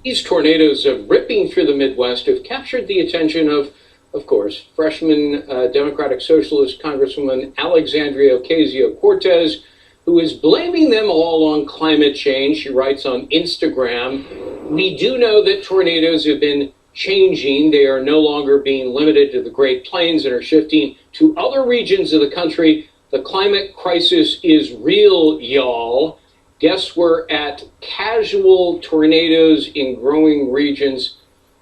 These tornadoes ripping through the Midwest have captured the attention of course, freshman Democratic Socialist Congresswoman Alexandria Ocasio-Cortez, who is blaming them all on climate change. She writes on Instagram, "We do know that tornadoes have been changing. They are no longer being limited to the Great Plains and are shifting to other regions of the country. The climate crisis is real, y'all. Guess we're at casual tornadoes in growing regions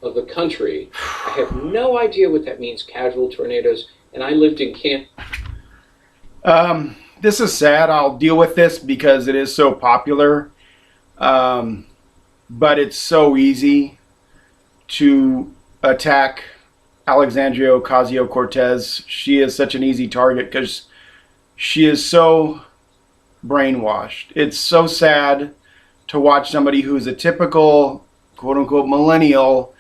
of the country." I have no idea what that means, casual tornadoes, and I lived in Camp. This is sad. I'll deal with this because it is so popular, but it's so easy to attack Alexandria Ocasio-Cortez. She is such an easy target because she is so brainwashed. It's so sad to watch somebody who's a typical quote-unquote millennial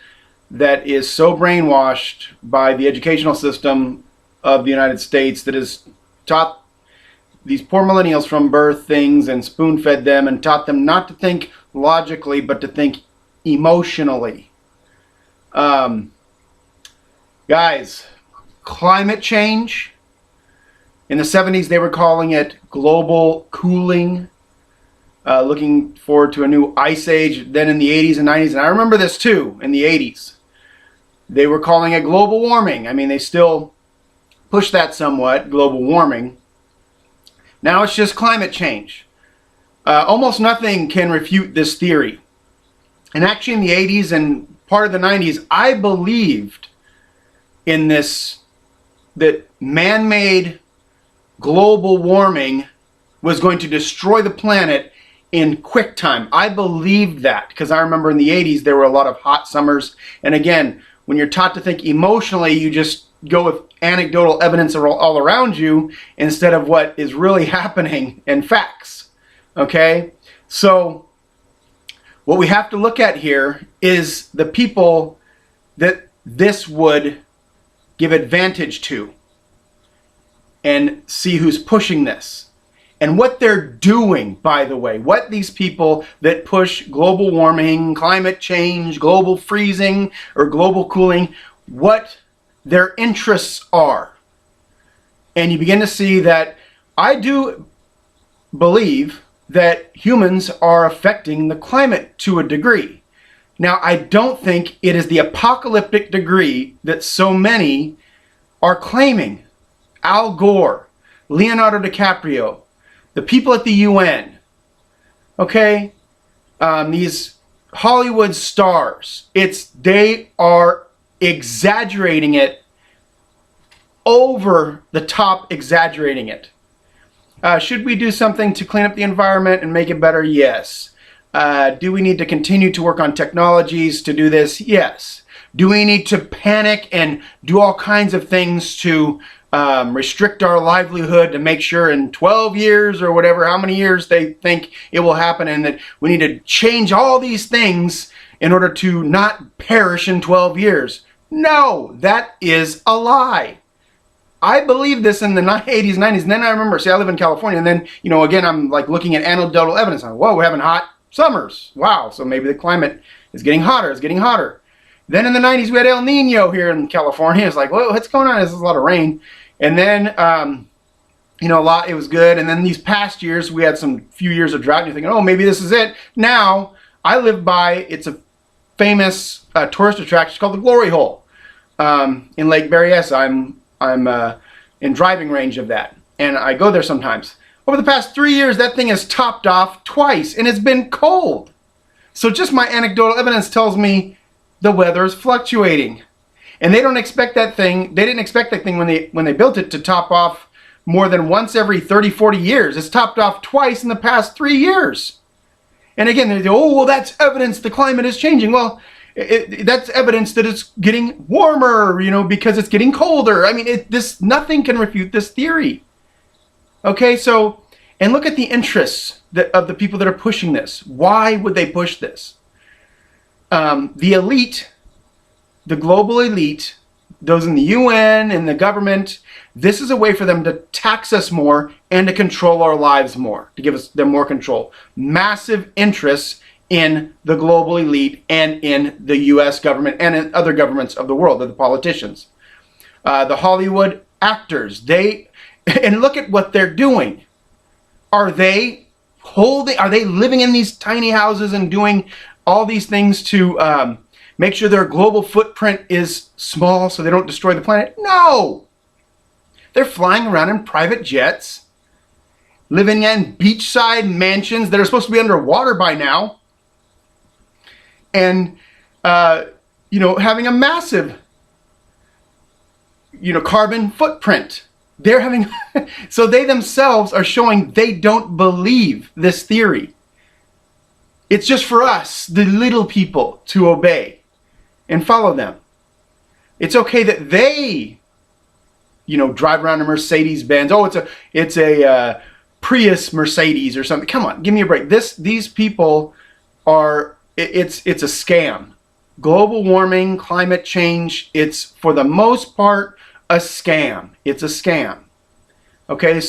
that is so brainwashed by the educational system of the United States that has taught these poor millennials from birth things and spoon-fed them and taught them not to think logically but to think emotionally. Guys, climate change, in the 70s they were calling it global cooling, looking forward to a new ice age. Then in the 80s and 90s, and I remember this too, in the 80s, they were calling it global warming. I mean, they still push that somewhat, global warming. Now it's just climate change. Almost nothing can refute this theory. And actually in the 80s and part of the 90s, I believed in this, that man-made global warming was going to destroy the planet in quick time. I believed that because I remember in the 80s there were a lot of hot summers. And again, when you're taught to think emotionally, you just go with anecdotal evidence all around you instead of what is really happening and facts. Okay? So what we have to look at here is the people that this would give advantage to and see who's pushing this and what they're doing, by the way. What these people that push global warming, climate change, global freezing, or global cooling, what their interests are. And you begin to see that I do believe that humans are affecting the climate to a degree. Now, I don't think it is the apocalyptic degree that so many are claiming. Al Gore, Leonardo DiCaprio, the people at the UN, okay, these Hollywood stars, they are exaggerating it, over the top exaggerating it. Should we do something to clean up the environment and make it better? Yes. Do we need to continue to work on technologies to do this? Yes. Do we need to panic and do all kinds of things to restrict our livelihood to make sure in 12 years or whatever, how many years they think it will happen, and that we need to change all these things in order to not perish in 12 years? No, that is a lie. I believe this in the 80s, 90s, and then I remember, see, I live in California, and then, you know, again, I'm like looking at anecdotal evidence. I'm, whoa, we're having hot summers. Wow, so maybe the climate is getting hotter, it's getting hotter. Then in the 90s, we had El Nino here in California. It's like, whoa, what's going on? There's a lot of rain. And then, you know, it was good. And then these past years, we had some few years of drought. And you're thinking, oh, maybe this is it. Now, I live by, it's a famous tourist attraction called the Glory Hole in Lake Berryessa. I'm in driving range of that, and I go there sometimes. Over the past 3 years, that thing has topped off twice, and it's been cold. So just my anecdotal evidence tells me the weather is fluctuating. And they don't expect that thing, they didn't expect that thing when they built it to top off more than once every 30, 40 years. It's topped off twice in the past 3 years. And again, they go, oh, well, that's evidence the climate is changing. Well, that's evidence that it's getting warmer, you know, because it's getting colder. I mean, nothing can refute this theory. Okay, so, and look at the interests of the people that are pushing this. Why would they push this? The elite, the global elite, those in the UN and the government, this is a way for them to tax us more and to control our lives more, to give them more control. Massive interests in the global elite and in the U.S. government and in other governments of the world, of the politicians. The Hollywood actors, and look at what they're doing. Are they living in these tiny houses and doing all these things to make sure their global footprint is small so they don't destroy the planet? No! They're flying around in private jets, living in beachside mansions that are supposed to be underwater by now, and having a massive carbon footprint. They're having so they themselves are showing they don't believe this theory. It's just for us, the little people, to obey and follow them. It's okay that they drive around a Mercedes Benz. Oh, it's a Prius Mercedes or something. Come on, give me a break. These people are, it's a scam. Global warming, climate change, it's for the most part a scam. It's a scam. Okay,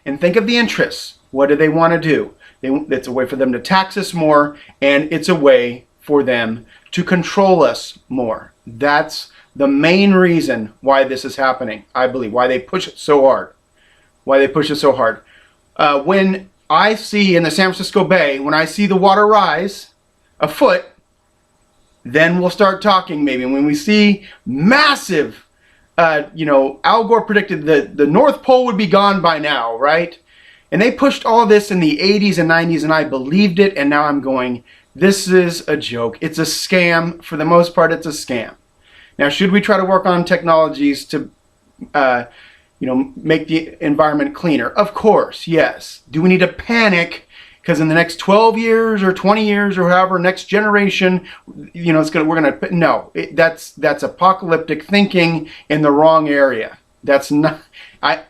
and think of the interests. What do they want to do? It's a way for them to tax us more, and it's a way for them to control us more. That's the main reason why this is happening, I believe, why they push it so hard. When I see in the San Francisco Bay, when I see the water rise a foot, then we'll start talking maybe. And when we see massive, Al Gore predicted the North Pole would be gone by now, right? And they pushed all this in the 80s and 90s, and I believed it, and now I'm going, this is a joke. It's a scam. For the most part, it's a scam. Now, should we try to work on technologies to, make the environment cleaner? Of course, yes. Do we need to panic because in the next 12 years or 20 years or however, next generation, that's apocalyptic thinking in the wrong area. That's not.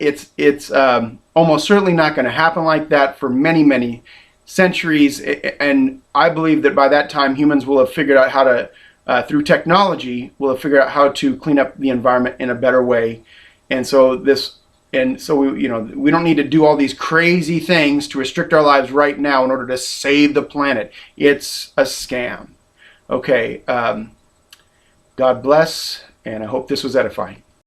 It's almost certainly not going to happen like that for many, many centuries. And I believe that by that time, humans will have figured out how to, through technology, will have figured out how to clean up the environment in a better way. And so we don't need to do all these crazy things to restrict our lives right now in order to save the planet. It's a scam. Okay. God bless, and I hope this was edifying.